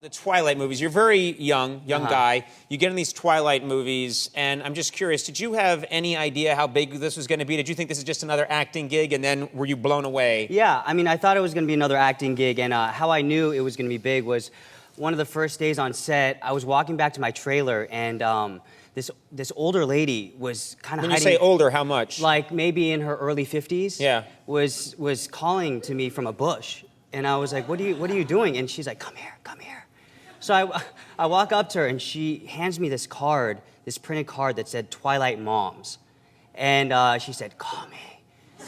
The Twilight movies. You're very young guy. You get in these Twilight movies, and I'm just curious, did you have any idea how big this was going to be? Did you think this is just another acting gig, and then were you blown away? Yeah, I mean, I thought it was going to be another acting gig, and how I knew it was going to be big was one of the first days on set, I was walking back to my trailer, and this older lady was kind of hiding. When you say older, how much? Like maybe in her early 50s. Yeah. Was calling to me from a bush, and I was like, what are you doing? And she's like, come here, come here. So I walk up to her, and she hands me this card, this printed card that said Twilight Moms. And she said, call me.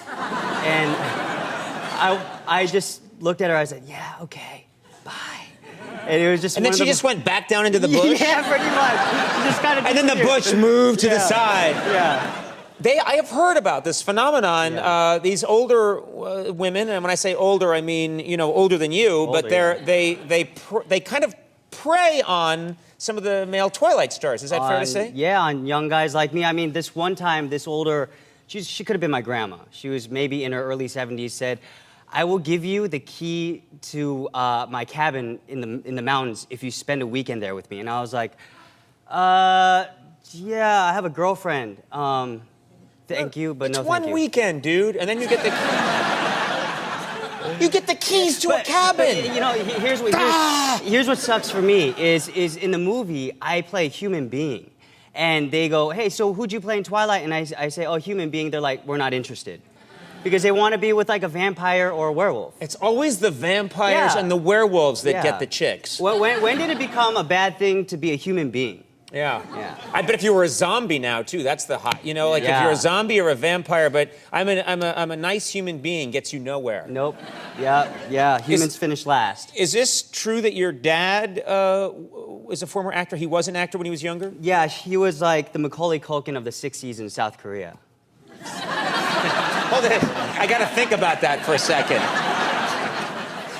And I just looked at her, I said, yeah, okay, bye. And it was just And then she just went back down into the bush? Yeah, pretty much. She just kind of and then the bush moved to the side. Yeah. I have heard about this phenomenon. These older women, and when I say older, I mean, you know, older than you, older, but they kind of prey on some of the male Twilight stars. Is that fair to say? Yeah, on young guys like me. I mean, this one time, this older, she could have been my grandma. She was maybe in her early 70s, said, I will give you the key to my cabin in the mountains if you spend a weekend there with me. And I was like, yeah, I have a girlfriend. Thank you, but no thank you. It's one weekend, dude, and then you get the you get the keys to a cabin. But, you know, here's what sucks for me is in the movie I play a human being, and they go, hey, so who'd you play in Twilight? And I say, oh, human being. They're like, we're not interested, because they want to be with like a vampire or a werewolf. It's always the vampires and the werewolves that get the chicks. Well, when did it become a bad thing to be a human being? Yeah. I bet if you were a zombie now too, that's the hot. You know, like if you're a zombie or a vampire, but I'm a nice human being gets you nowhere. Nope. Yeah. Humans finish last. Is this true that your dad is a former actor? He was an actor when he was younger? Yeah, he was like the Macaulay Culkin of the 60s in South Korea. Hold it. I got to think about that for a second.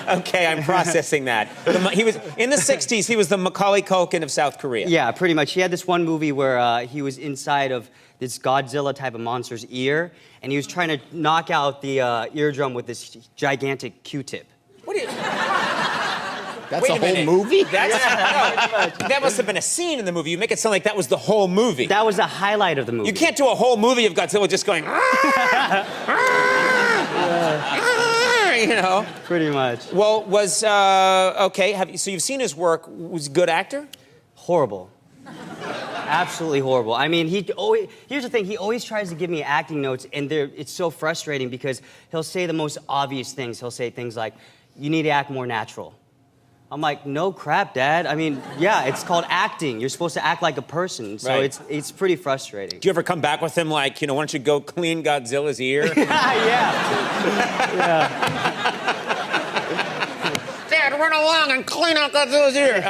Okay, I'm processing that. He was in the 60s. He was the Macaulay Culkin of South Korea. Yeah, pretty much. He had this one movie where he was inside of this Godzilla type of monster's ear, and he was trying to knock out the eardrum with this gigantic Q-tip. What? That's a whole movie? That must have been a scene in the movie. You make it sound like that was the whole movie. That was the highlight of the movie. You can't do a whole movie of Godzilla just going. You know, pretty much. Well, was okay. So you've seen his work. Was he a good actor? Horrible. Absolutely horrible. I mean, here's the thing. He always tries to give me acting notes, and it's so frustrating because he'll say the most obvious things. He'll say things like, "You need to act more natural." I'm like, no crap, Dad. I mean, yeah, it's called acting. You're supposed to act like a person, so it's pretty frustrating. Do you ever come back with him like, you know, why don't you go clean Godzilla's ear? Yeah. Dad, run along and clean out Godzilla's ear.